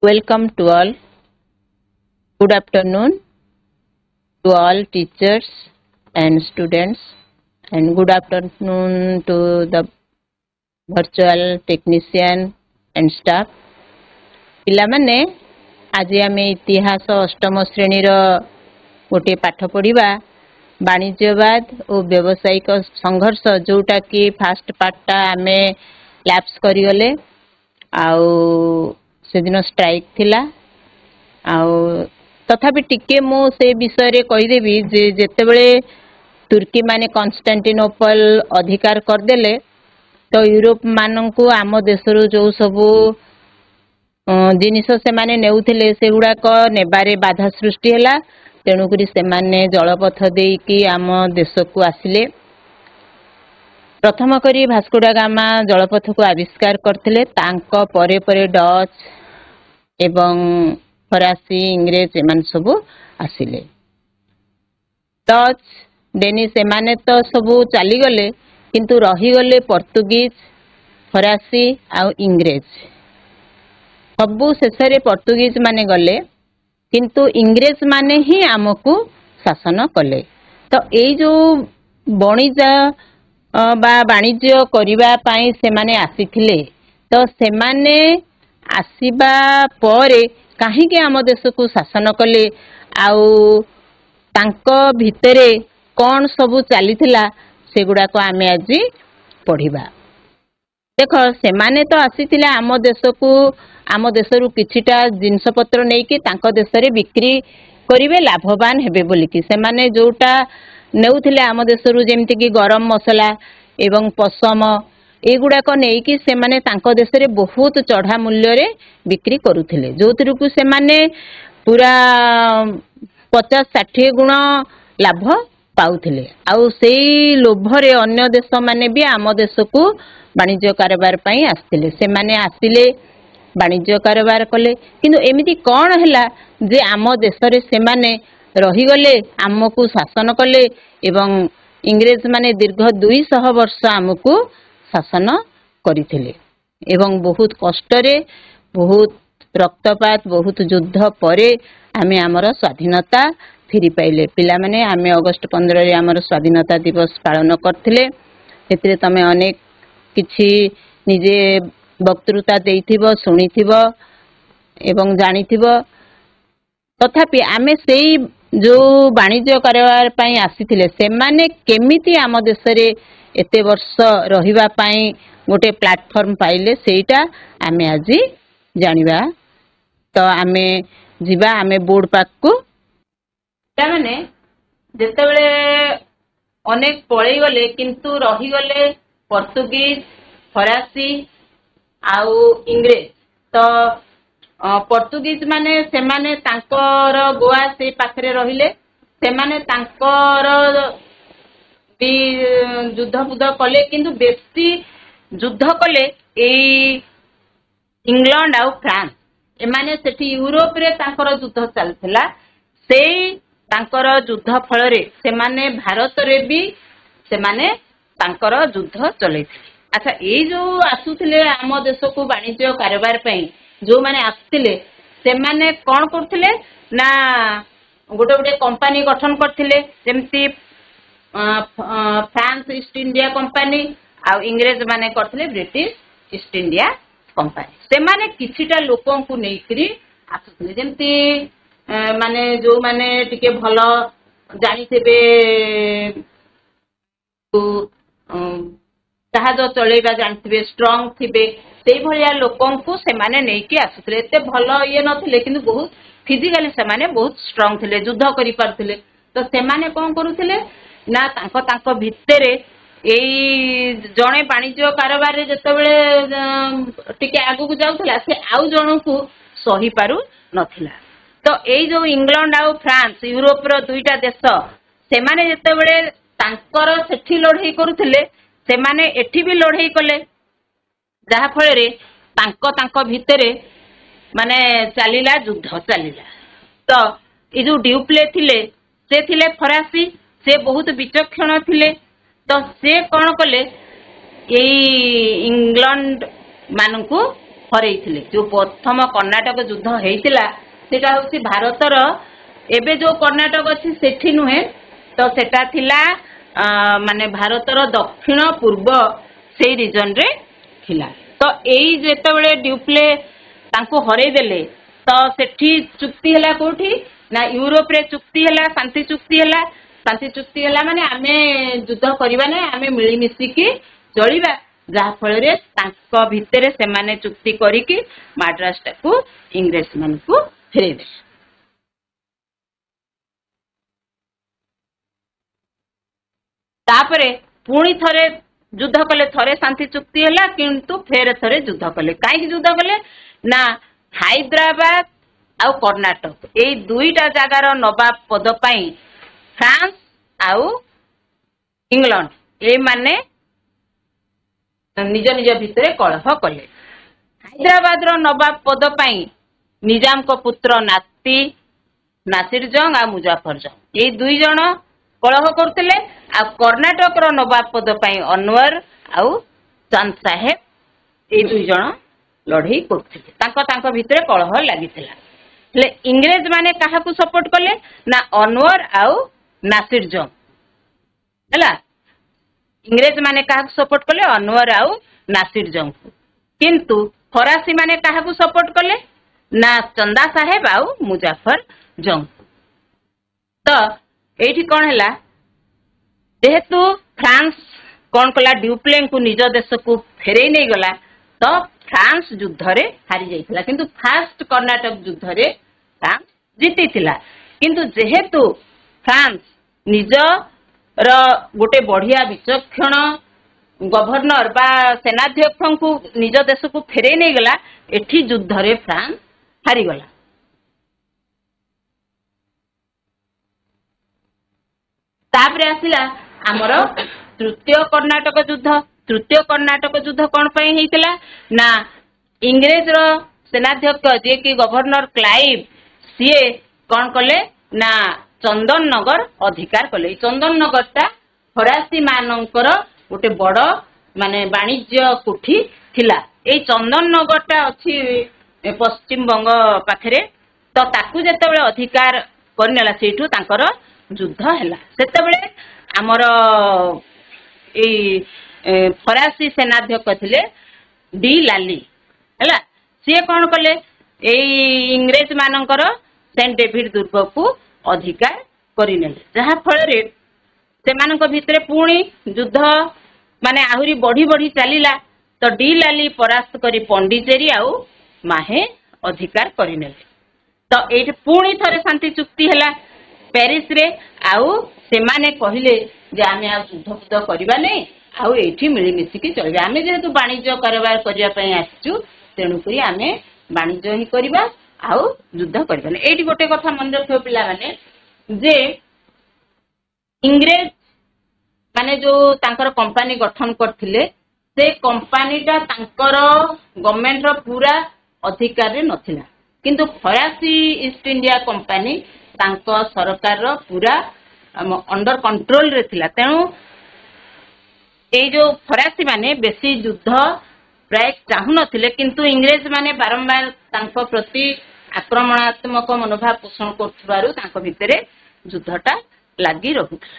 Welcome to all. Good afternoon to all teachers and students, and good afternoon to the virtual technician and staff. पिलामाने आज आम इतिहास अष्टम श्रेणी गोटे पाठ पढ़ा वाणिज्यवाद और व्यावसायिक संघर्ष जोटा कि फास्ट पार्टा आम लैप्स करगले से दिन स्ट्राइक थिला तथापि टिके मु से विषय रे कहीदेवी जे जेतेबेले तुर्की माने कन्स्टान्टिनोपल अधिकार करदेले तो यूरोप माननकु आम देशरु जो सबु जिनिस से माने नेउथिले से गुडाक नेबारे बाधा सृष्टि हैला तेणुकरी से माने जलपथ देकी आम देश को आसिले। प्रथम करी भास्को डा गामा जलपथ को आविष्कार करथिले तांको परे परे डच एवं फरासी इंग्रेज एमान सबु आसिले। डच डेनिश एमाने तो सबु चली गले किंतु रही गले पोर्तुगीज फरासी आउ इंग्रेज सबु शेष पोर्तुगीज माने गले किंतु इंग्रेज माने ही आमको शासन कले। तो यही जो बणिजा वाणिज्य करबा पई से माने आसीथिले तो से माने आसीबा परे काहे के आम देश को शासन कले आउ तांको भितरे कौन सबु चलीथिला से गुडा को आमे आज पढ़िबा। देखो से माने तो आसीथिले आम देश को आम देशरु किछिटा जिनस पत्र नै कि तांको देश रे बिक्री करिवे लाभवान हेबे बोली कि से माने जोटा नेउथिले आम देशरु जेमति कि गरम मसला एवं पसम एगुड़ाक नहीं कि से माने तांको देश रे बहुत चढ़ा मूल्य रे बिक्री करुथिले जोथिरकु से माने पूरा 50-60 गुण लाभ पाउथिले आउ सेई लोभरे अन्य देश माने भी आम देश को वाणिज्य कारोबार पई आस्थिले से माने आसिले वाणिज्य कारोबार कले किंतु एमिति कोन हैला जे आम देश रे से माने रही गले आमको शासन कले एवं इंग्रेज माने दीर्घ 200 वर्ष आमको शासन करिथिले एवं बहुत कष्टरे बहुत रक्तपात बहुत युद्ध परे आमे आमर स्वाधीनता फिरी पाइले। पिला माने आमे अगस्त 15 रे आमर स्वाधीनता दिवस पालन करथिले एतिरे तमे अनेक किछि निजे वक्तृता देइथिबो सुनिथिबो एवं जानिथिबो तथापि आमे सेई जो वाणिज्य कारोबार पई आसीथिले से माने केमिति आम देश रे एते वर्ष रहिबा पई गोटे प्लेटफॉर्म पाइले सेटा आमे आज जानिबा। तो आमे जिबा आमे बोर्ड पाक को माने जेतेबेले अनेक पळै गले किंतु रही गले पोर्तुगीज फरासी आउ इंग्रेज। तो पोर्तुगीज माने से माने तांकर गोवा से पाखरे रहिले से माने तांकर भी युद्ध बुद्ध कले किंतु बेसी युद्ध कले इंग्लैंड आउ फ्रांस एमाने सेठी यूरोप रे तांकर युद्ध चलथिला से तांकर युद्ध फल रे से माने भारत रे भी से माने तांकर युद्ध चलैथिले। अच्छा ए जो आसुथिले आम देश को वाणिज्य कारोबार पई जो माने आसथिले से माने कोन करथिले ना गोटे गोटे कंपनी गठन करथिले जेमती फ्रांस ईस्ट इंडिया कंपनी आ इंग्रेज माने करथिले ब्रिटिश ईस्ट इंडिया कंपनी से माने किछिटा लोकन को नेकरी आसुथिले जेमती माने जो माने टिके भलो जानिथेबे जहाज चलेबा जानथिबे स्ट्रांग थिबे सेई भलिया लोकन को से माने नेकी आसुथिले एते भलो ये नथिले किंतु बहुत फिजिकली से माने बहुत स्ट्रांग थिले युद्ध करि पारथिले। तो से माने कोन करूथिले ना तांको तांको भितरे एई जणे वाणिज्य कारोबार रे जतबेले टिके आगु को जाउथला से आउ जणो को सही पारु नथिला। तो एई जो इंग्लैंड आउ फ्रांस यूरोप रो दुईटा देश से माने जतबेले तांकर सेठी लढाई करूथिले से माने एठी भी लढाई कले जहा फळे रे तांको तांको भितरे माने चलीला युद्ध चलीला। तो ए जो ड्यूप्ले थिले से थिले फरासी से बहुत विचक्षण थिले। तो से कौन कले इंग्लैंड मानू हरैथिले जो प्रथम कर्णाटक युद्ध होइतिला सेटा होछि भारतर एबे जो कर्णाटक अछि सेठी नुहे तो सेटा थिला माने भारतर दक्षिण पूर्व सेई रीजन रे थिला तो एई जेतेबेले ड्यूप्ले तांको हरै देले तो सेठी चुक्ति हला कोठी ना यूरोप रे चुक्ति हला शांति चुक्ति हला माने आमे युद्ध करबा नै आमे मिली मिसी की चलिबा जहा फल रे तांको भितरे से माने चुक्ति करी की मद्रास को इंग्रेज मन को फेरे दे तापरे पुणी थरे युद्ध कले थरे शांति चुक्ति हला किंतु फेर थरे युद्ध कले काई युद्ध कले ना हैदराबाद आउ कर्नाटक ए दुईटा जगार नवाब पद पाई फ्रांस आउ इंग्लैंड ए माने निज निज भितरे कलह कले हैदराबाद रो नवाब पद पाई निजाम को पुत्र नाती नासिर जंग आ मुजाफर जंग ए दुई जण कलह करथिले आ कर्नाटक रो नवाब पद पाई अनवर आउ चांद साहेब ए दुई जण लड़ाई करथिले तांको तांको भितरे कलह लागिथिला ले इंग्रेज माने काहा को सपोर्ट कले ना अनवर आउ नासिर जंग हला इंग्रेज माने काहा को सपोर्ट कले अनवर आउ नासिर जंग किंतु फरासी माने काहा को सपोर्ट कले ना चंदा साहेब आउ मुजाफर जंग तो एठी कोन हला जेहेतु फ्रांस कोन कला ड्यूप्लेन को निज देश को फेरे नै गला तो फ्रांस युद्ध रे हारि जाइथिला किंतु फर्स्ट कर्नाटक युद्ध रे फ्रांस जीतिथिला किंतु जेहेतु फ्रांस निज र गोटे बढ़िया विचक्षण गवर्नर बा सेनाध्यक्ष को निज देश को फेरे नै गला एठी युद्ध रे फ्रांस हारि गला तापरे आसिला हमर तृतीय कर्नाटक युद्ध कोन पई हेतिला ना इंग्रेज रो सेनाध्यक्ष जे कि गवर्नर क्लाइव सीए कोन कले ना चंदन नगर अधिकार कले चंदन नगर ता फरासी मानकर गोटे बड़ माने वाणिज्य कुठी थिला ए चंदन नगर ता अछि पश्चिम बंग पाखरे तो ताकू जेतेबेले अधिकार करनेला सेठू तांकर युद्ध हैला सेतेबेले हमर ए फरासी सेनाध्यक्ष थिले डी लाली हैला से कोन कले ए इंग्रेज मानकर सेंट डेविड दुर्ग को अधिकार करिनेले जहा फल रे से मानक भितरे पुणी युद्ध माने आहुरी बढ़ी बढ़ी चलीला तो डी लाली परास्त करी पंडिचेरी आउ माहे अधिकार करिनेले तो एठी पुणी थरे शांति चुक्ति हैला पेरिस रे आउ से माने कहिले जे आमे आ युद्ध करबा नै आउ एठी मिली मिसी की चलबा आमे जेहेतु वाणिज्य कारोबार करिया पई आछू तेनु करी आमे वाणिज्य ही करबा आउ युद्ध करबा नै एठी गोटे कथा मन रखियो पिला माने जे इंग्रेज माने जो तांकर कंपनी गठन करथिले से कंपनीटा तांकर गवर्नमेंट रो पूरा अधिकार रे नथिला किंतु फरासी ईस्ट इंडिया कंपनी तांको सरकार रो पूरा अंडर कंट्रोल रे थिला तेनु ए जो फरासी माने बेसी युद्ध प्राय चाहू नथिले किंतु इंग्रेज माने बारंबार तांको प्रति आक्रमणात्मक मनोभाव पोषण करथबारु तांको भितरे युद्धटा लागि रहुथला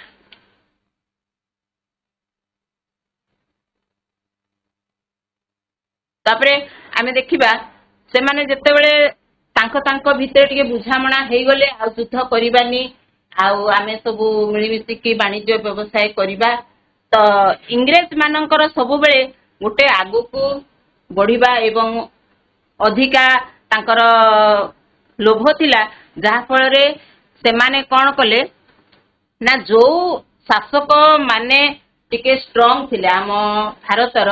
तापरे आमे देखिबा से माने जेतेबेले तांको तांको भितरे टिके बुझामणा हेई गले आ युद्ध करिबानी आउ आमे सब मिलिमिशि की वाणिज्य व्यवसाय करिबा तो इंग्रेज मानकर सब बेले गोटे आगु को बढ़िबा एवं अधिका तांकर लोभ थिला जहा फल रे से माने कोन कले ना जो शासक माने टिके स्ट्रांग थिले हम भारतर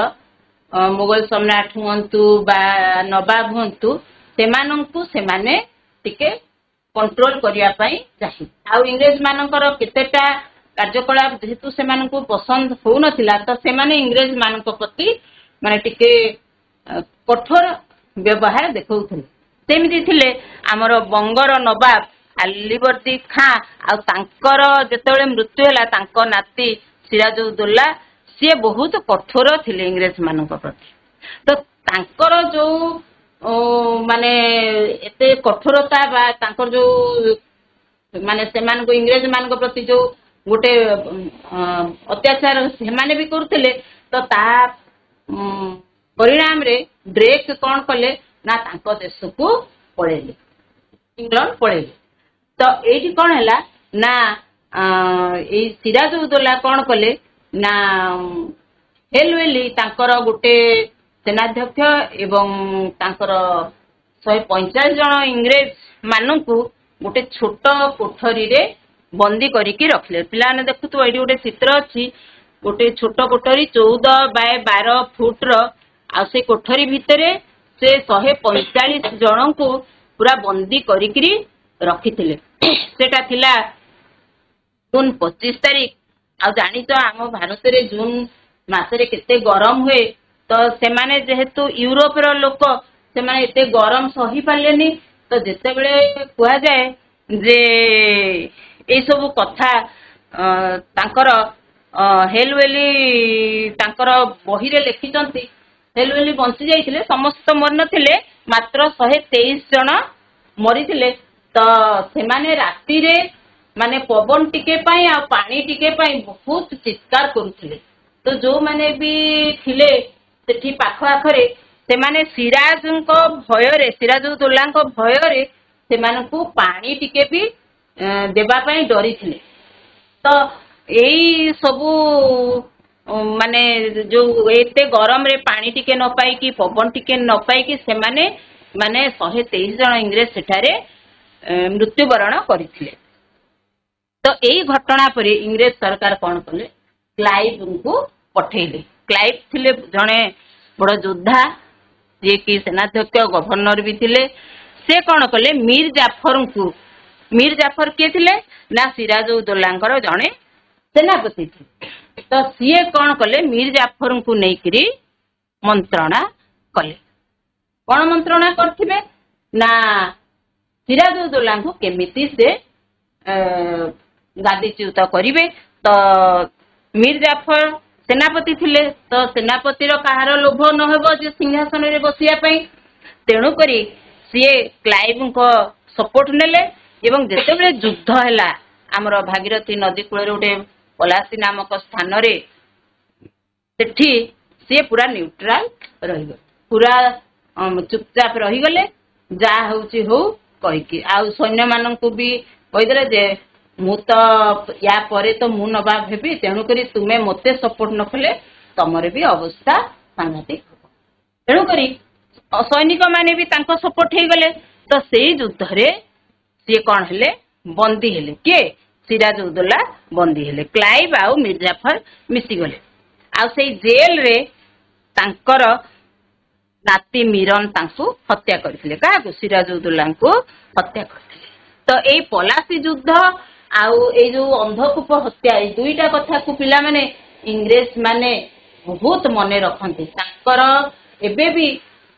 मुगल सम्राट हुंतु बा नवाब हुंतु सेमानंकु सेमाने टिके कंट्रोल करिया पई चाहि आ इंग्रेज मानकर केतेटा कार्यकलाप जेहेतु सेमानंकु पसंद हो नथिला तो सेमाने इंग्रेज मानक प्रति माने टिके कठोर व्यवहार देखौथले सेमिति थिले हमर बंगर नवाब अलीवर्दी खां आ तांकर जेतेबेले मृत्यु हैला तांको नाती सिराजुद्दौला सी बहुत कठोर थिले इंग्रेज मानक प्रति तो तांकर जो माने एते कठोरता बा तांकर जो माने सेमान को इंग्रेज मान को प्रति जो गोटे अत्याचार से भी करते तो ता परिणाम रे ड्रेक कौन कले ना तांको देश को पळेले इंग्लैंड पळेले तो एठी कौन हैला ना ए सिराजुद्दौला कौन कले ना हेलवेली तांकर गोटे सेनाध्यक्ष एवं तांकर 145 जन इंग्रेज मानू गोटे छोट कोठरी रे बंदी करिकी रखले पिलाने देखुतो एडी गोटे चित्र अछि गोटे छोट कोठरी 14 बाय 12 फुट रो आ से कोठरी भितरे से 145 जन को पूरा बंदी करिकी रखिथिले सेटा थिला जून 25 तारीख आ जानी तो आम भारत रे जून मासरे केते गरम हुए तो सेमाने जेहेतु यूरोप रो लोक सेमाने एते गरम सही पालेनी तो जेते बेले कुआ जाए जे ए सब कथा तांकर हेलवेली तांकर बही रे लिखिचंती हेलवेली बंची जाइथिले समस्त मर नथिले मात्र 123 जन मरिथिले तो सेमाने राती रे माने पवन टिके पाई आ पानी टिके पाई बहुत चित्कार करुथिले तो जो माने भी थिले सेठी पाख आखरे से माने सिराजुंको भय रे सिराजुद्दौलाको भय रे से मानकु पानी टिके भी देबा पई डरी थिले तो एई सबु माने जो एते गरम रे पानी टिके न पाई कि पवन टिके न पाई कि से माने 123 जन इंग्रेज सेठारे मृत्युवरण करथिले तो यही घटना पर इंग्रेज सरकार कौन कले क्लाइव को पठेले क्लाइव थिले जने बड़ योद्धा जे कि सेनाध्यक्ष गवर्नर भी थिले से कौन कले मीर जाफर किए थिले ना सिराजुद्दौलांकर जने सेनापति थे तो सीए कौन कले मीर जाफर को नेकरी मंत्रणा कले कौन मंत्रणा करथिबे ना सिराजुद्दौला को केमिति से गादीच्युत करिवे तो मीर जाफर सेनापति थिले तो सेनापति रो कहार लोभ न हेबो जे सिंहासन रे बसिया पई तेणु करी सीए क्लाइव को सपोर्ट नेले एवं जेते बेले युद्ध हैला हमर भागीरथी नदी कूल रे उठे पलासी नामक स्थान रे सेठी सीए पूरा न्यूट्रल रहिगो पूरा चुपचाप रही गले जा होउची हो कहि कि आ सैन्य माननकु भी कहिदले जे मु तो या परे तो मु नवाब हेबी तेणु करी तुमे मते सपोर्ट न कले तमरे भी अवस्था सांघातिक तेणु करी सैनिक माने भी तांको सपोर्ट हे गले तो सेई युद्ध रे से कोन हेले बंदी हेले के सिराजुद्दौला बंदी हेले क्लाइव आ मीर जाफर मिसी गले आ सेई जेल रे तांकर नाती मीरन तांको हत्या करथिले काको सिराजुद्दौला को हत्या करथिले तो एई पलासी युद्ध आउ ए जो अंधकूप हत्या ए दुईटा कथा को पिला माने इंग्रेज माने बहुत मने रखंती तांकर एबे भी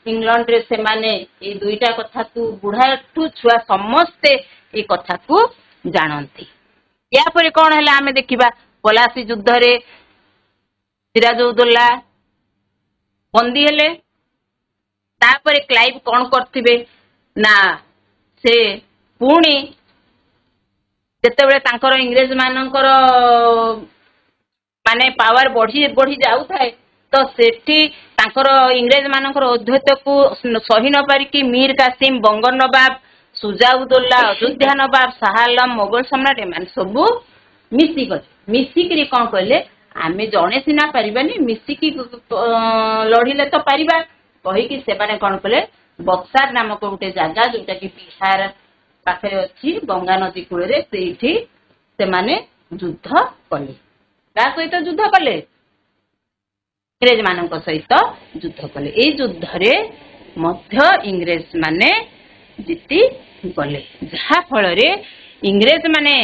इंग्लैंड रे से माने ए दुईटा कथा को बुढ़ा ठू छुआ समस्ते ए कथा को जानंती या परे कोन हला हमें देखिबा पलासी युद्ध रे सिराजुद्दौला बंदी हेले तापरे क्लाइव कोन करथिबे ना से पुणी जेते बेले तांकर इंग्रेज मानकर माने पावर बढ़ी बढ़ी जाउ थाए तो सेठी तांकर इंग्रेज मानकर अध्यक्ष को सही न पारी कि मीर कासिम बंगर नवाब सुजाउद्दौला अयोध्या नवाब शाह आलम मोगल सम्राट मान सबू मिसिकी कौन कहले आमे जणे सिना पारिबानी मिसिकी लड़िले तो पारिबा कही कि से माने कौन कहले बक्सार नामक गोटे जगह जोटा कि बिहार पाखे अच्छी गंगा नदी कूल से माने युद्ध कले क्या सहित युद्ध कले इंग्रेज मान सहित युद्ध कले ए युद्ध रे मध्य इंग्रेज माने जीति गले जहा फल रे इंग्रेज माने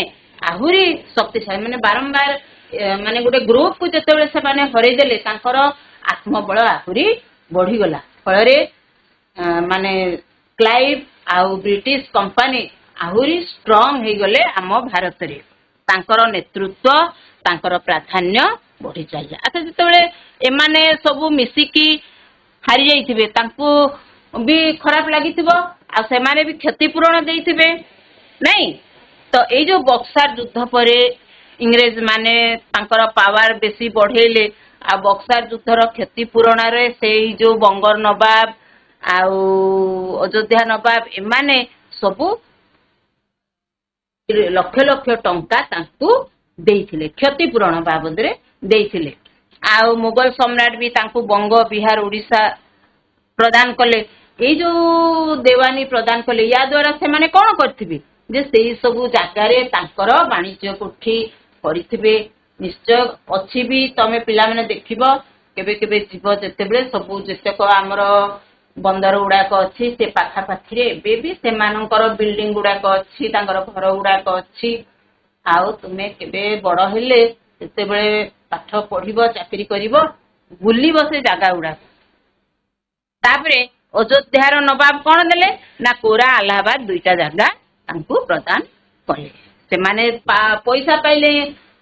आहुरी शक्तिशाली माने बारंबार माने गोटे ग्रुप को जेते से माने हरई देले तांकर आत्मबल आहुरी बढ़ी गला फल रे माने क्लाइव आउ ब्रिटिश कंपनी आहुरी स्ट्रांग हे गले आम भारत रे तांकर नेतृत्व तांकर प्राधान्य बढ़ी चलिए अच्छा जिते एमाने सबू मिसिकी हारी जाइथिबे तांको भी खराब लगी से भी क्षतिपूरण देइथिबे नहीं। तो ये जो बक्सार युद्ध पर इंग्रेज माने तांकर पावर बेसी बढ़ेले आ बक्सार युद्धर क्षतिपूरण रे से जो बंगर नवाब आउ अयोध्या नवाब एमाने सबू लक्ष लक्ष टंका तांकू देइथिले क्षतिपूरण बाबद रे देइथिले। आउ मुगल सम्राट भी तांकू बंग बिहार ओडिशा प्रदान कले। ये जो देवानी प्रदान कले या द्वारा से माने कौन करथिबे जे सेही सबु जागारे तांकर वाणिज्य कोठी करिथिबे। निश्चय अछि भी तमे पिला माने देखिबो केबे केबे जीव जेतेबेले सबु जेतेक हमर बंदर गुड़ाक अच्छी से पाखापाखि एबे भी से मानकर बिल्डिंग गुड़ाक अच्छी तांकर घर गुड़ाक अच्छी। आउ तुमे केबे बड़ हेले जेतेबेले पाठ पढ़िबो चाकरी करिबो बुलिबो से जागा गुड़ाक। तापरे अयोध्यार नवाब कौन देले ना कोरा अलाहाबाद दुईटा जगह तांकू प्रदान कले। से माने पैसा पाइले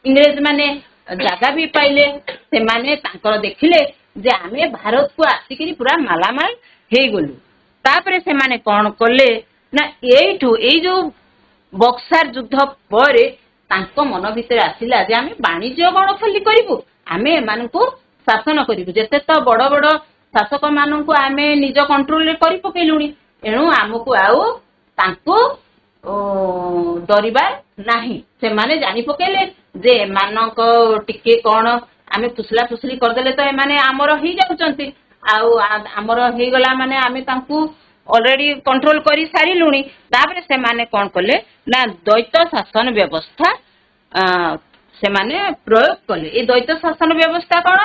इंग्रेज माने जगह भी पाइले से माने तांकर देखिले जे आमे भारत को आसिकरी पूरा मालामाल हे गलु। तापरे से माने कौन कले ना एठू ए जो बक्सार युद्ध पर तांको मन भितर आसिला जे आमे वाणिज्य कौन खाली करिवु आमे एमानकू शासन करिवु। जेते तो बड़ बड़ शासक मानू आम निज कंट्रोल कर पकेलुणी एणु आमको आउ तांको डरिबार नाही। से माने जानि पकेले जे एमानक टिके कौन आमे फुसला फुसली करदेले तो एमाने आमर ही जाउचंती आउ आमर हे गला माने आमे तांकू ऑलरेडी कंट्रोल करी सारिलुणी। तापरे से माने कौन कले ना द्वैत शासन व्यवस्था से माने प्रयोग कले। ए द्वैत शासन व्यवस्था कौन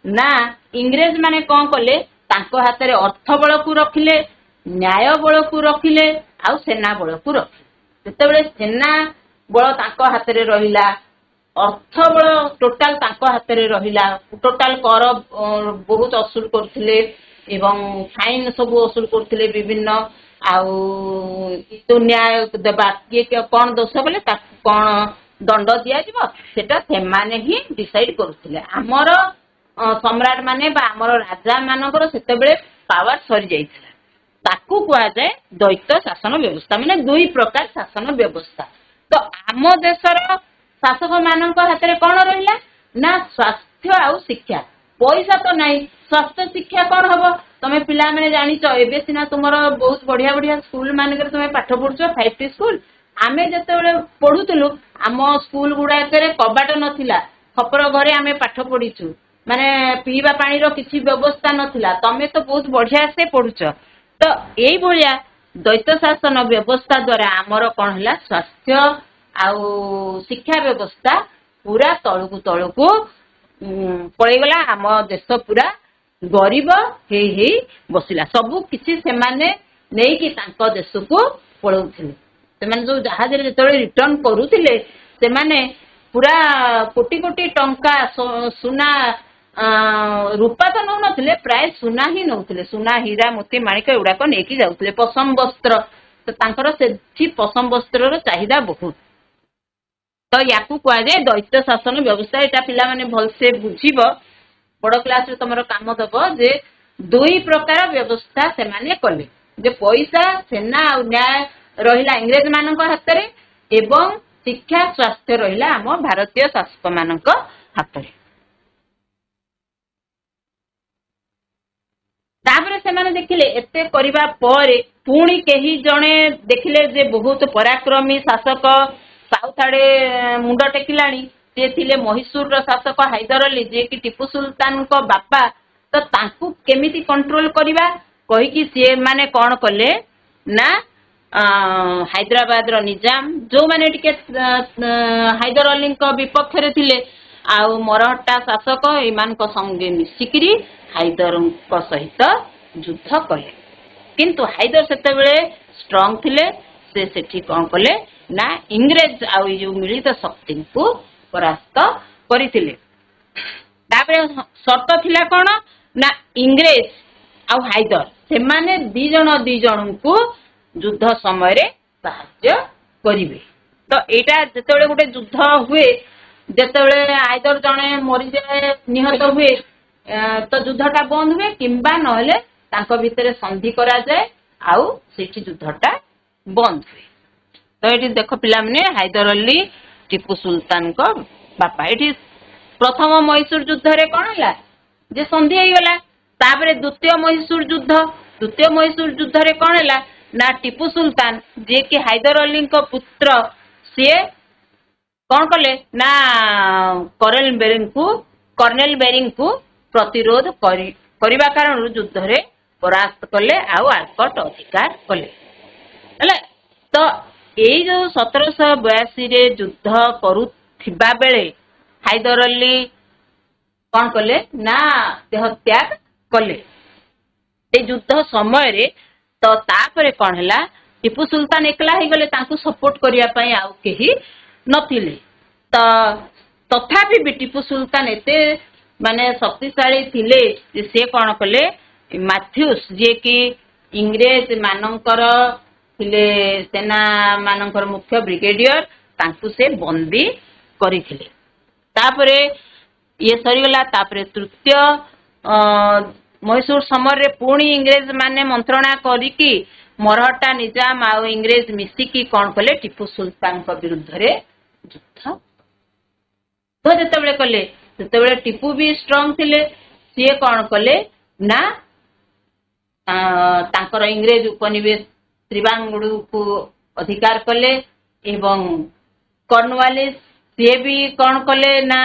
ना इंग्रेज माने कौन कले तांको हाथ रे अर्थ बल को रखिले न्याय बल को रखिले आउ सेना बल को रखिले। जेतेबेले सेना बल तांको हाथ रे रहिला अर्थ बल टोटाल तांको हाथ रे रहिला टोटाल कर बहुत असूल करथिले एवं फाइन सब असूल करथिले विभिन्न आउ तो न्याय देबा के कौन दोष बोले कौन दंड दिया जीवो सेटा से माने ही डिसाइड करथिले। हमर सम्राट माने बा हमर राजा मानकर सेतेबेले पावर सरी जाइथिला ताकू कुआ जाए द्वैत शासन व्यवस्था माने दुई प्रकार शासन व्यवस्था। तो आम देशर शासक मानक हाथ में कौन रहिला ना स्वास्थ्य आउ शिक्षा। पैसा तो नहीं स्वास्थ्य शिक्षा कौन हम तुम पिला मैंने जानिच एबे सिना तुमर बहुत बढ़िया बढ़िया स्कूल मानक तुम पाठ पढ़ुछ 5T स्कूल। आमे जते पढ़ुलु आम स्कूल गुड़ाक कबाट नथिला खपर घरे आमे पाठ पढ़ीचु माने पीवा पानी रो किसी व्यवस्था नथिला तमे तो बहुत बढ़िया से पढ़ुछ। तो यही भाया द्वैत शासन व्यवस्था द्वारा आमर कौन है स्वास्थ्य आउ शिक्षा व्यवस्था पूरा तलकू तलकू पड़ेगला। आम देश पूरा गरीब हे बसिला सबू किसी से माने नहीं कि तांको देश को पळौथिले। से माने जो जहाज रे जतले रिटर्न करूथिले से माने पूरा कोटी कोटी टंका सुना रूपा तो नौ नथिले प्राय सुना ही नौथिले सुना हीरा मोती माणिक एगुड़ाक नेकी जाउथिले पसम वस्त्र। तो तांकर से पसम वस्त्र रो चाहिदा बहुत। तो याकू कुआ जाए द्वैत शासन व्यवस्था। एटा पिला माने भलसे बुझिबो बड़ क्लास रे तमरो काम दबो जे दुई प्रकार व्यवस्था से माने कले जे पैसा सेना आ न्याय रहिला इंग्रेज मानक हाथ रे एवं शिक्षा स्वास्थ्य रहिला आम भारतीय शासक मानक हाथ रे। तापरे से माने देखिले एते करिबा परे पुणी केही जणे देखिले जे बहुत पराक्रमी शासक साउथ आड़े मुंड टेकिलाणी से थिले महिसूर शासक हैदर अली जे कि टीपू सुल्तान को बापा। तो तांकू केमिति कंट्रोल करिबा कहि कि से माने कोन कले ना हैदराबाद रो निजाम जो माने टिके हैदर अली को विपक्ष रे थिले आउ मराठा शासक इमान को संगे मिसिकरी हैदर को सहित युद्ध कले। किंतु हैदर सेते बेले स्ट्रांग थिले से सेठी कोन कले ना इंग्रेज आउ जो मिलित शक्ति को परास्त करिथिले। तापरे शर्त थिला कोन ना इंग्रेज आउ हैदर से माने दी जण को युद्ध समय रे सहायता करिवे। तो एटा जेतेबेले गोटे युद्ध हुए जेतेबेले हैदर जणे मरि जाए निहत हुए तो युद्धटा बंद हुए किंबा नहले तांको भितरे संधि करा जाए आउ सेठी युद्धटा बंद हुए। तो ये देख पिला माने हैदर अली टीपू सुल्तान को बापा ये प्रथम मैसूर युद्ध रे कौन है जे संधि हो गला। तापरे द्वितीय मैसूर युद्ध रे कौन है ना टीपू सुल्तान जे कि हैदर अली को पुत्र सी कौन कले ना कर्नेल बेरिंग को प्रतिरोध करने कारण युद्ध रे परास्त कले आउ आर्कट अधिकार कले। तो यही जो 1782 रे युद्ध करुथिबा बेले हैदर अली कौन कले ना देह त्याग कले युद्ध समय रे। तो तापरे कौन है टीपू सुल्तान एकला ही गले तांको सपोर्ट करिया पई आउ केही नथिले। तो तथापि भी टीपू सुल्तान एते माने शक्तिशाली थिले जे से कौन कले मैथ्यूस जे कि इंग्रेज मानकर थिले सेना मानकर मुख्य ब्रिगेडियर तांको से बंदी करिथिले। तापरे ये सरीगला। तापरे तृतीय मैसूर समर रे पुणी इंग्रेज माने मंत्रणा करिकी मरहट्टा निजाम आ इंग्रेज मिसिकी कौन कले टीपू सुल्तान को विरुद्ध रे युद्ध तो जेतेबेले कले सेतेबेले टीपू भी स्ट्रांग थिले सी कौन कले ना तांकर इंग्रेज उपनिवेश त्रिबांगुड़ू को अधिकार कले एवं कॉर्नवालिस सी भी कौन कले ना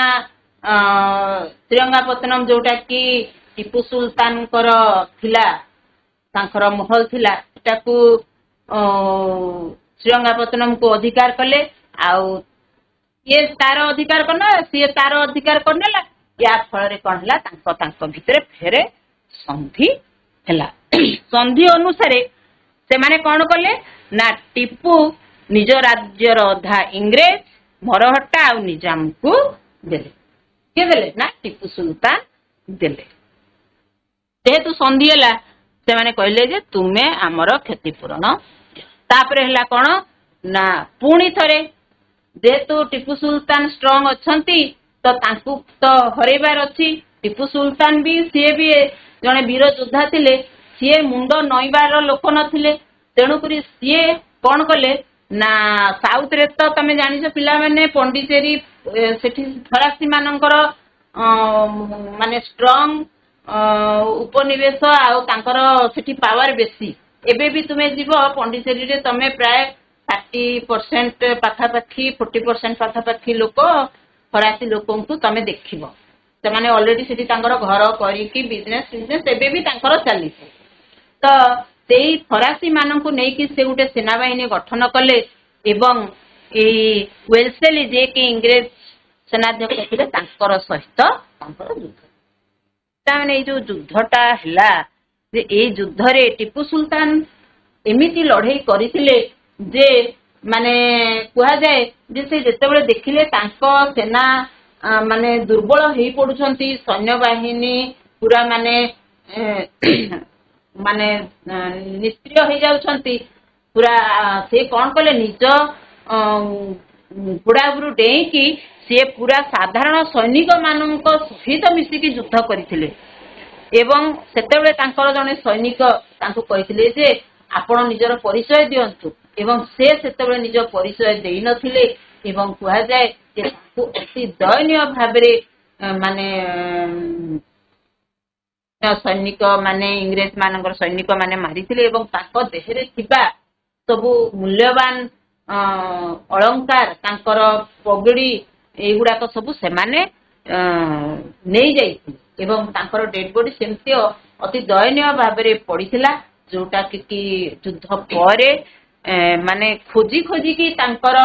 श्रीरंगापत्तनम जोटा कि टीपू सुल्तान थिला तांकर महल थिला ताकू श्रीरंगापत्तनम को अधिकार कले आउ ये तार अधिकार करना सी तार अधिकार करनेला या फल रे कौन हला तांको भितरे फेरे संधि हला। संधि अनुसारे से माने कौन कले ना टीपू निज राज्यर अधा इंग्रेज मरहट्टा आ निजाम को देले के देले ना टीपू सुल्तान देले। जेहेतु संधि हला से माने कहले जे तुमे हमर क्षतिपूरण तापरे हला कौन ना पुणी थरे जेहेतु टीपू सुल्तान स्ट्रांग अच्छी तो तांकु तो हरैबार अच्छी। टीपू सुल्तान भी सी भी जड़े वीर योद्धा थिले सी मुंड नईबार लोक नथिले तेणुक सी कौन कले ना साउथ रे तो तमे जानिछ पिला माने पंडिचेरी सेठी फरासी मानकर माने स्ट्रांग उपनिवेश आउ तांकर सेठी पावर बेसी। एबे भी तुमे जीव पंडिचेरी रे तमे प्राय 30% पाखापाखी 40% पाखापाखी लोक फरासी लोकों को तमे देखिबो से माने ऑलरेडी सेठी तांकर घर करिकी बिजनेस एबे भी तांकर चली। तो सेई फरासी मानन को नै कि से गुटे सेना बाहिनी गठन कले एवं ए वेल्सेली जे कि इंग्रेज सेनाध्यक्ष थिले तांकर सहित तांकर युद्ध ताने जो युद्धटा हला जे ए युद्ध रे टीपू सुल्तान एमिति लड़ाई करिथिले जे माने कुहा जाए जे से जेतेबेले देखिले तांको सेना माने दुर्बल हेई पडुछंती सैन्य बाहिनी पूरा माने माने निष्क्रिय हो जाउछंती पूरा से कौन कले निज घोड़ागुरु डेई की से पूरा साधारण सैनिक मानक सहित मिसिकी युद्ध करथिले एवं सेतेबेले तांकर जने सैनिक तांको कहिथिले जे आपण निजर परिचय दियंतु एवं से सेतेबेले निज परिचय देई नथिले एवं कुहा जाए जे तांको अति दयनीय भाबरे माने सैनिक माने इंग्रेज मानकर सैनिक माने मारिथिले एवं तांको देहरे थिबा सबु मूल्यवान अलंकार तांकर पगड़ी एगुड़ा सबु से माने नहीं जाइथिले एवं तांकर डेड बॉडी सेमती अति दयनीय भाबरे पड़ीथिला जोटा कि युद्ध परे माने खोजी खोजी की तांकर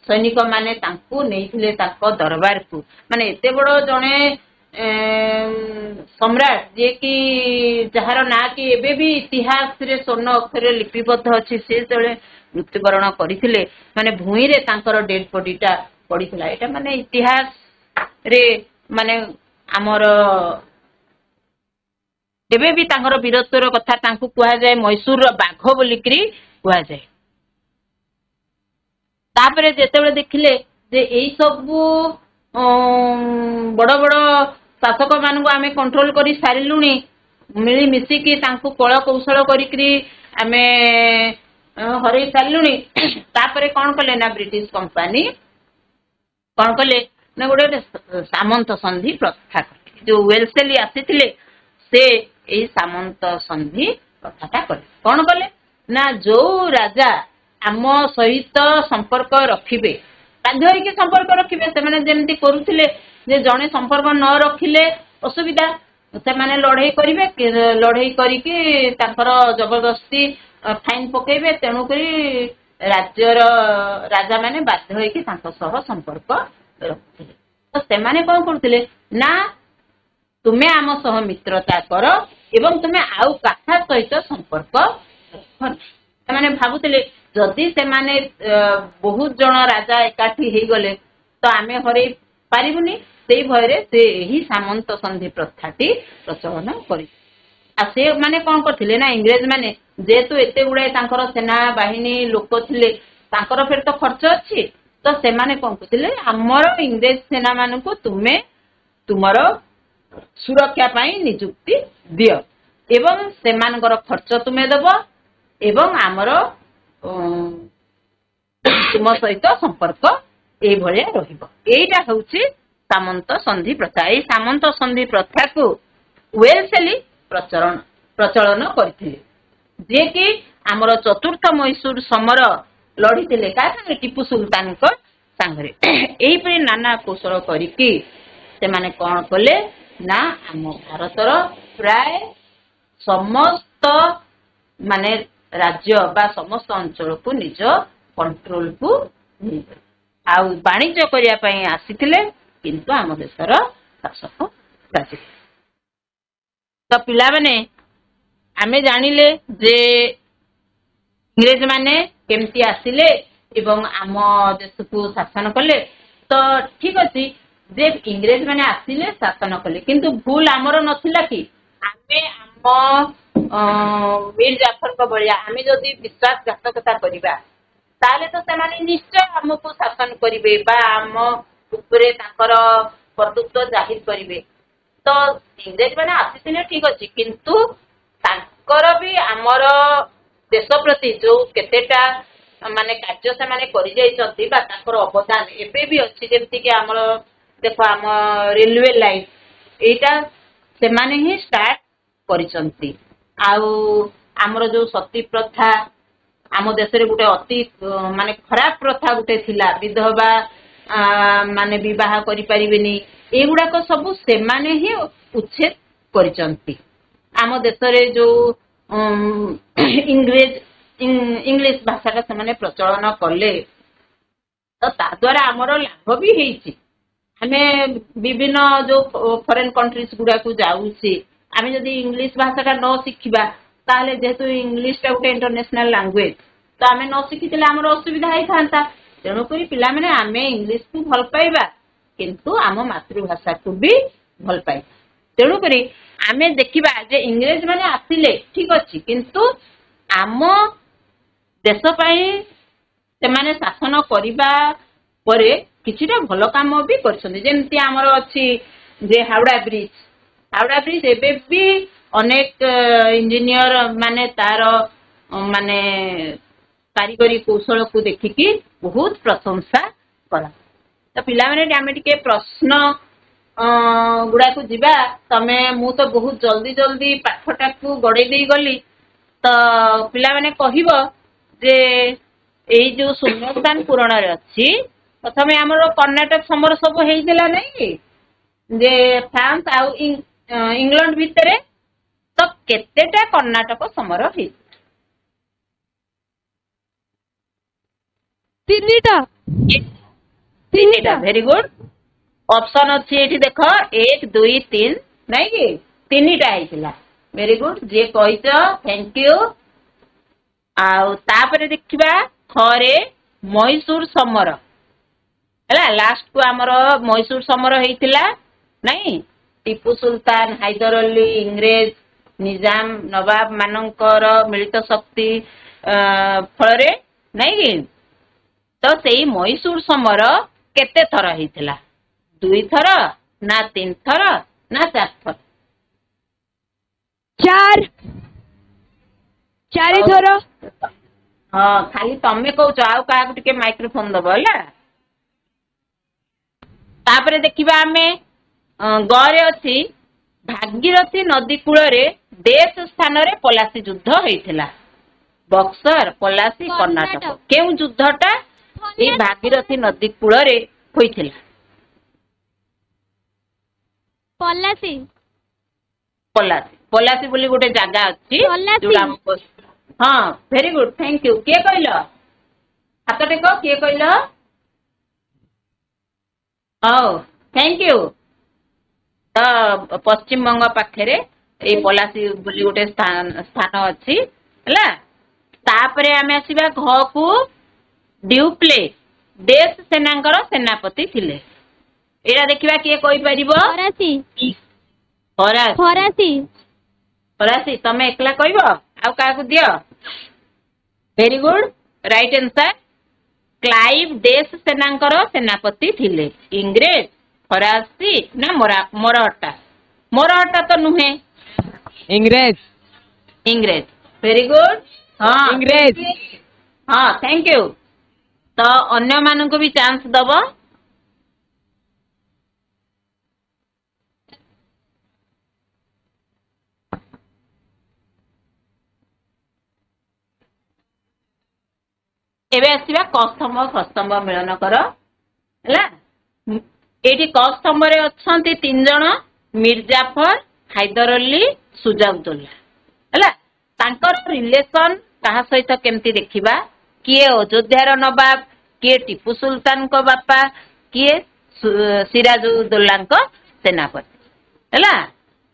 सैनिक माने तांको नैथिले तांको दरबार को माने एते बड़ जणे सम्राट जे कि जहार ना कि एबे भी इतिहास रे स्वर्ण अक्षर लिपिबद्ध अछि से जळे मृत्युवरण करिथिले माने भूई रे तांकर डेड बॉडीटा पड़ीथिला एटा माने इतिहास रे माने हमर एबे भी तांकर वीरत्वर कथा तांको कुहा जाए मैसूर बाघ बोलिकरी कुहा जाए। तापरे जेतेबेले देखिले जे एई सब बड़ बड़ शासक मानू आमे कंट्रोल करी सारिलुनी ମିଳିମିଶିକି ତାଙ୍କୁ କଳ କୌଶଳ କରିକି ଆମେ ହରେଇ ସାରିଲୁଣି। ତାପରେ କଣ କଲେ ନା ବ୍ରିଟିଶ କମ୍ପାନୀ କଣ କଲେ ନା ଗୋଟେ ସାମନ୍ତ ସନ୍ଧି ପ୍ରଥା କଲେ। ଯୋଉ ୱେଲସେଲି ଆସିଥିଲେ ସେ ଏଇ ସାମନ୍ତ ସନ୍ଧି କଥାଟା କଲେ। କଣ କଲେ ନା ଯୋଉ ରାଜା ଆମ ସହିତ ସମ୍ପର୍କ ରଖିବେ, ବାଧ୍ୟ ହେଇକି ସମ୍ପର୍କ ରଖିବେ, ସେମାନେ ଯେମିତି କରୁଥିଲେ ଯେ ଜଣେ ସମ୍ପର୍କ ନ ରଖିଲେ ଅସୁବିଧା, ସେମାନେ ଲଢେଇ କରିବେ, ଲଢେଇ କରିକି ତାଙ୍କର ଜବରଦସ୍ତି ଫାଇନ ପକେଇବେ। ତେଣୁକରି ରାଜ୍ୟର ରାଜା ମାନେ ବାଧ୍ୟ ହେଇକି ତାଙ୍କ ସହ ସମ୍ପର୍କ ରଖୁଥିଲେ। ତ ସେମାନେ କଣ କରୁଥିଲେ ନା ତୁମେ ଆମ ସହ ମିତ୍ରତା କର ଏବଂ ତୁମେ ଆଉ କାହା ସହିତ ସମ୍ପର୍କ ରଖ। ସେମାନେ ଭାବୁଥିଲେ ଯଦି ସେମାନେ ବହୁତ ଜଣ ରାଜା ଏକାଠି ହେଇଗଲେ ତ ଆମେ ହରେଇ ପାରିବୁନି। ସେଇ ଭୟରେ ସେ ଏହି ସାମନ୍ତ ସନ୍ଧି ପ୍ରଥାଟି ପ୍ରଚଳନ କରି। ଆଉ ସେ ମାନେ କଣ କରିଥିଲେ ନା ଇଂରେଜ ମାନେ ଯେହେତୁ ଏତେ ଗୁଡାଏ ତାଙ୍କର ସେନା ବାହିନୀ ଲୋକ ଥିଲେ, ତାଙ୍କର ଫେର ତ ଖର୍ଚ୍ଚ ଅଛି, ତ ସେମାନେ କଣ କରୁଥିଲେ ଆମର ଇଂରେଜ ସେନା ମାନଙ୍କୁ ତୁମେ ତୁମର ସୁରକ୍ଷା ପାଇଁ ନିଯୁକ୍ତି ଦିଅ ଏବଂ ସେମାନଙ୍କର ଖର୍ଚ୍ଚ ତୁମେ ଦବ ଏବଂ ଆମର ତୁମ ସହିତ ସମ୍ପର୍କ ଏଇଭଳିଆ ରହିବ। ଏଇଟା ହଉଛି ସାମନ୍ତ ସନ୍ଧି ପ୍ରଥା। ଏଇ ସାମନ୍ତ ସନ୍ଧି ପ୍ରଥାକୁ ୱେଲସେଲି ପ୍ରଚଳନ କରିଥିଲେ, ଯିଏକି ଆମର ଚତୁର୍ଥ ମହୀଶୂର ସମର ଲଢିଥିଲେ କାହା ସାଙ୍ଗରେ, ଟିପୁ ସୁଲତାନଙ୍କ ସାଙ୍ଗରେ। ଏହିପରି ନାନା କୌଶଳ କରିକି ସେମାନେ କଣ କଲେ ନା ଆମ ଭାରତର ପ୍ରାୟ ସମସ୍ତ ମାନେ ରାଜ୍ୟ ବା ସମସ୍ତ ଅଞ୍ଚଳକୁ ନିଜ କଣ୍ଟ୍ରୋଲକୁ ନେଇଗଲେ। ଆଉ ବାଣିଜ୍ୟ କରିବା ପାଇଁ ଆସିଥିଲେ, କିନ୍ତୁ ଆମ ଦେଶର ଶାସକ ରାଜିଥିଲେ। ତ ପିଲାମାନେ ଆମେ ଜାଣିଲେ ଯେ ଇଂରେଜ ମାନେ କେମିତି ଆସିଲେ ଏବଂ ଆମ ଦେଶକୁ ଶାସନ କଲେ। ତ ଠିକ ଅଛି ଯେ ଇଂରେଜ ମାନେ ଆସିଲେ ଶାସନ କଲେ, କିନ୍ତୁ ଭୁଲ ଆମର ନଥିଲା କି ଆମେ ଆମ ମୀର ଜାଫରଙ୍କ ଭଳିଆ ଆମେ ଯଦି ବିଶ୍ୱାସଘାତକତା କରିବା ତାହେଲେ ତ ସେମାନେ ନିଶ୍ଚୟ ଆମକୁ ଶାସନ କରିବେ ବା ଆମ ଉପରେ ତାଙ୍କର କର୍ତ୍ତୃତ୍ୱ ଜାହିର କରିବେ। ତ ଇଂରେଜ ମାନେ ଆସିଥିଲେ ଠିକ ଅଛି, କିନ୍ତୁ ତାଙ୍କର ବି ଆମର ଦେଶ ପ୍ରତି ଯୋଉ କେତେଟା ମାନେ କାର୍ଯ୍ୟ ସେମାନେ କରିଯାଇଛନ୍ତି ବା ତାଙ୍କର ଅବଦାନ ଏବେ ବି ଅଛି। ଯେମିତିକି ଆମର ଦେଖ ଆମ ରେଲୱେ ଲାଇନ ଏଇଟା ସେମାନେ ହିଁ ଷ୍ଟାର୍ଟ କରିଛନ୍ତି। ଆଉ ଆମର ଯୋଉ ସତୀ ପ୍ରଥା ଆମ ଦେଶରେ ଗୋଟେ ଅତି ମାନେ ଖରାପ ପ୍ରଥା ଗୋଟେ ଥିଲା, ବିଧବା ମାନେ ବିବାହ କରିପାରିବେନି, ଏଗୁଡାକ ସବୁ ସେମାନେ ହିଁ ଉଚ୍ଛେଦ କରିଛନ୍ତି। ଆମ ଦେଶରେ ଯୋଉ ଇଂଲିଶ ଭାଷାଟା ସେମାନେ ପ୍ରଚଳନ କଲେ, ତ ତା ଦ୍ୱାରା ଆମର ଲାଭ ବି ହେଇଛି। ଆମେ ବିଭିନ୍ନ ଯୋଉ ଫରେନ କଣ୍ଟ୍ରିଜ ଗୁଡାକୁ ଯାଉଛି, ଆମେ ଯଦି ଇଂଲିଶ ଭାଷାଟା ନ ଶିଖିବା ତାହେଲେ ଯେହେତୁ ଇଂଲିଶଟା ଗୋଟେ ଇଣ୍ଟରନ୍ୟାସନାଲ ଲାଙ୍ଗୁଏଜ, ତ ଆମେ ନ ଶିଖିଥିଲେ ଆମର ଅସୁବିଧା ହେଇଥାନ୍ତା। ତେଣୁକରି ପିଲାମାନେ ଆମେ ଇଂଲିଶକୁ ଭଲ ପାଇବା କିନ୍ତୁ ଆମ ମାତୃଭାଷାକୁ ବି ଭଲ ପାଇବା। ତେଣୁକରି ଆମେ ଦେଖିବା ଯେ ଇଂରେଜ ମାନେ ଆସିଲେ ଠିକ ଅଛି, କିନ୍ତୁ ଆମ ଦେଶ ପାଇଁ ସେମାନେ ଶାସନ କରିବା ପରେ କିଛିଟା ଭଲ କାମ ବି କରିଛନ୍ତି। ଯେମିତି ଆମର ଅଛି ଯେ ହାଓଡ଼ା ବ୍ରିଜ ଏବେ ବି ଅନେକ ଇଞ୍ଜିନିୟର ମାନେ ତାର ମାନେ କାରିଗରୀ କୌଶଳକୁ ଦେଖିକି ବହୁତ ପ୍ରଶଂସା କରା। ତ ପିଲାମାନେ ଆମେ ଟିକେ ପ୍ରଶ୍ନ ଗୁଡାକୁ ଯିବା। ମୁଁ ତ ବହୁତ ଜଲ୍ଦି ପାଠଟାକୁ ଗଡେଇ ଦେଇ ଗଲି। ତ ପିଲାମାନେ କହିବ ଯେ ଏଇ ଯୋଉ ଶୂନ୍ୟସ୍ଥାନ ପୂରଣରେ ଅଛି, ପ୍ରଥମେ ଆମର କର୍ଣ୍ଣାଟକ ସମର ସବୁ ହେଇଥିଲା ନାଇଁ ଯେ ଫ୍ରାନ୍ସ ଆଉ ଇଂଲଣ୍ଡ ଭିତରେ, ତ କେତେଟା କର୍ଣ୍ଣାଟକ ସମର ହେଇଥିଲା? ତିନିଟା। Very good. ଅପସନ ଅଛି ଏଠି ଦେଖ 1 2 3 ନାଇଁ କି ତିନିଟା ହେଇଥିଲା। ଭେରି ଗୁଡ, ଯିଏ କହିଛ ଥ୍ୟାଙ୍କ ୟୁ। ଆଉ ତାପରେ ଦେଖିବା ଥରେ ମହୀଶୂର ସମର ହେଲା, ଲାଷ୍ଟକୁ ଆମର ମହୀଶୂର ସମର ହେଇଥିଲା ନାଇଁ। ଟିପୁ ସୁଲତାନ, ହାଇଦର ଅଲି, ଇଂରେଜ ନିଜାମ ନବାବ ମାନଙ୍କର ମିଳିତ ଶକ୍ତି ଫଳରେ ନାଇଁ କି। ତ ସେଇ ମହୀଶୂର ସମର କେତେ ଥର ହେଇଥିଲା? 2 ଥର ନା 3 ଥର ନା 4 ଥର? चार चारि थर हाँ खाली तमें कौच आउ क्या टे माइक्रोफोन दब है तापर देखा आम गरे अच्छी भागीरथी नदी कूल देश स्थान रे पलासी युद्ध होता बक्सर पलासी कर्णाटक केउ युद्धटा ये भागीरथी नदी कूल होता पलासी पलासी पलासी बोली गोटे जगह अच्छी हाँ वेरी गुड थैंक यू किए कहल हाथ टेक किए कहल ओ थैंक यू तो पश्चिम बंग पाखे ये पलासी बोली गोटे स्थान अच्छी है तापरे आमे आसीबा घ को ड्यूप्ले देश सेनांकर सेनापति थिले एरा देखिबा किए कोइ परिबो फरासी फरासी फरासी फरासी तमे एकला कहबो आ का को दियो very good right answer Clive देश सेनांकर सेनापति थिले इंग्रेज फरासी ना मराठा मराठा तो नुहे इंग्रेज इंग्रेज वेरी गुड हाँ इंग्रेज हाँ थैंक यू तो अन्य मानन को भी चांस दब एबे आसीबा कस्तंभ खस्तंभ मिलन कर हला एठी कस्तंभ रे अछंती तीन जण मिर्जाफर हैदर अली सुजाउद्दौला हला तांकर रिलेशन कहा सहित केमती देखिबा किए अयोध्यार नवाब किए टीपू सुल्तान को बापा किए सिराजुद्दौला सेनापति हला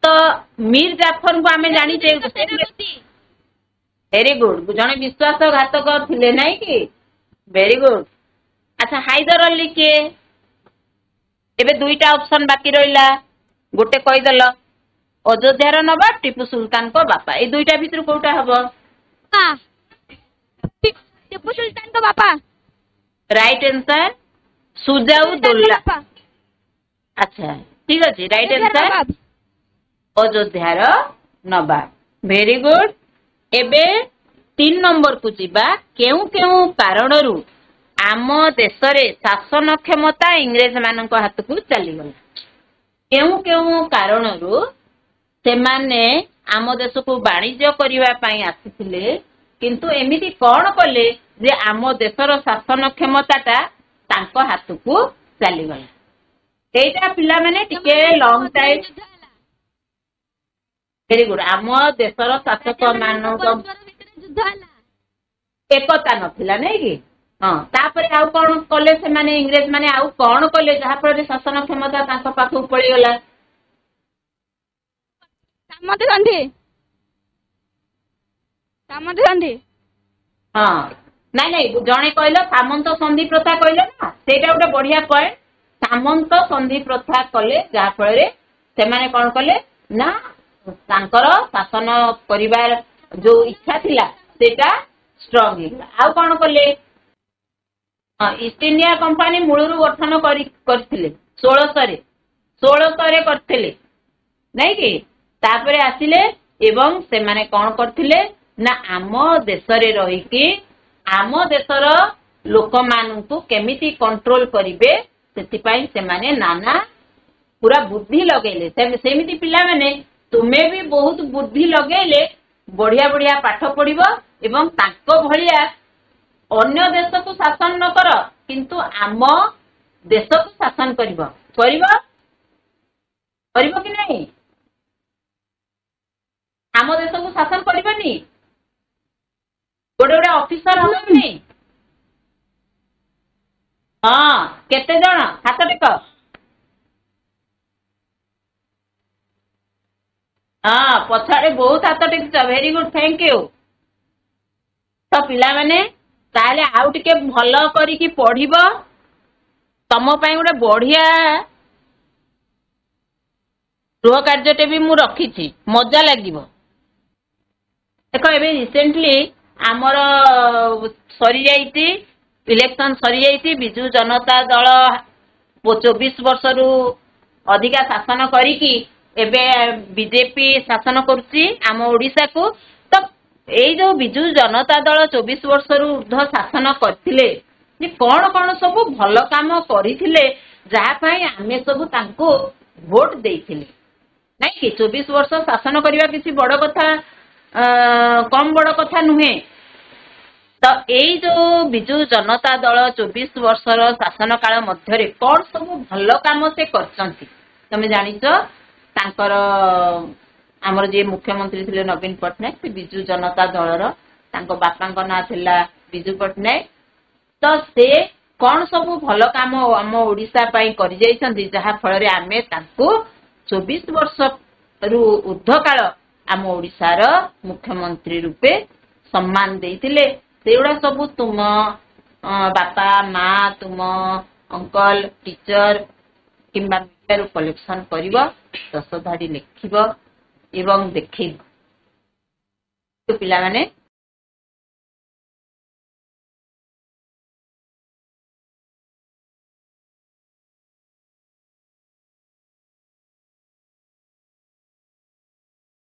तो मीर जाफर को आमे जानी वेरी गुड जने विश्वासघातक थिले नाही कि वेरी गुड अच्छा हैदर अली के एबे दुईटा ऑप्शन बाकी रहिला गोटे कहिदल अयोध्यार नवाब टीपू सुल्तान को बापा ए दुईटा भितर कोटा हबो टीपू सुल्तान को बापा राइट आंसर सुजाउद्दौला अच्छा ठीक अछि राइट आंसर अयोध्यार नवाब वेरी गुड एबे 3 नंबर को जीवा केउ केउ कारणरू आम देश रे शासन क्षमता इंग्रेज मानक हाथ को चली गला केउ केउ कारणरू से माने आम देश को वाणिज्य करबा पई आसीथिले किंतु एमिति कोन कले जे आम देशर शासन क्षमताटा तांको हाथ को चली गला एटा पिला माने टिके लॉन्ग टाइम वेरी गुड आम देशर शासक मानक एकता नथिला नै कि हाँ तापर आउ कोन कले से माने इंग्रेज माने आउ कोन कले जहा पर शासन क्षमता तांको पाखु पड़ी गला सामंत गांधी हाँ नाई नाई जने कहल सामंत संधि प्रथा कहल ना सेटा गोटे बढ़िया पॉइंट सामंत संधि प्रथा कले जहा फल से माने कोन कले ना तांकर शासन परिवार जो इच्छा थिला सेटा स्ट्रांग हिला आउ कोन कले ईस्ट इंडिया कंपनी मूलरू गठन करथिले 1600 रे करथिले नै कि तापरे आसिले एवं से माने कोन करथिले ना आम देश रे रही कि आम देशर लोक मानू केमिति कंट्रोल करिवे सेति पई से माने नाना पूरा बुद्धि लगेले सेमिति पिला माने तुमे भी बहुत बुद्धि लगेले बढ़िया बढ़िया पाठ पढ़िबो एवं ताको भलिया अन्य देश को शासन न कर किंतु आम देश को शासन करिबो करिबो करिबो कि नहीं आम देश को शासन करिबोनी गोटे गोटे ऑफिसर हो कि नहीं हाँ केते जण हाथ टेक हाँ पछाड़े बहुत हाथ टेक वेरी गुड थैंक यू तो पिला माने ताले आउ टिके भलो करिकी पढ़िबो तम पई गोटे बढ़िया गृह कार्यटे भी मु रखी मजा लगिबो देखो एबे रिसेंटली आमर सरी जाइती इलेक्शन सरी जाइती बिजू जनता दल 24 वर्ष रु अधिका शासन करिकी एबे बीजेपी शासन करुच्ची आम ओडिशा को तो एई जो बिजु जनता दल 24 वर्ष रु ऊर्ध्व शासन करथिले जे कोन कोन सब भल काम करिथिले जहा पई आमे सब तांको वोट देइथिले नहीं कि 24 वर्ष शासन करबा किसी बड़ कथा कम बड़ कथा नुहे तो एई जो बिजु जनता दल 24 वर्षर शासन काल मध्य कौन सब भल काम से करचंती तमे जानिच तांकर आमर जे मुख्यमंत्री थिले नवीन पटनायक से बिजु जनता दलर तांको बापांको ना थिला बिजु पटनायक तो से कौन सब भल काम आम ओडिशा पई करि जाइछंती जहा फल रे आमे तांको 24 वर्ष रु ऊर्ध्व काल आम ओडिशार मुख्यमंत्री रूपे सम्मान देइथिले सेउडा सब तुम बापा माँ तुम अंकल टीचर किंबा मीडिया कलेक्शन करिवो 10 धाड़ी लिखिबो एवं देखैबो पिला माने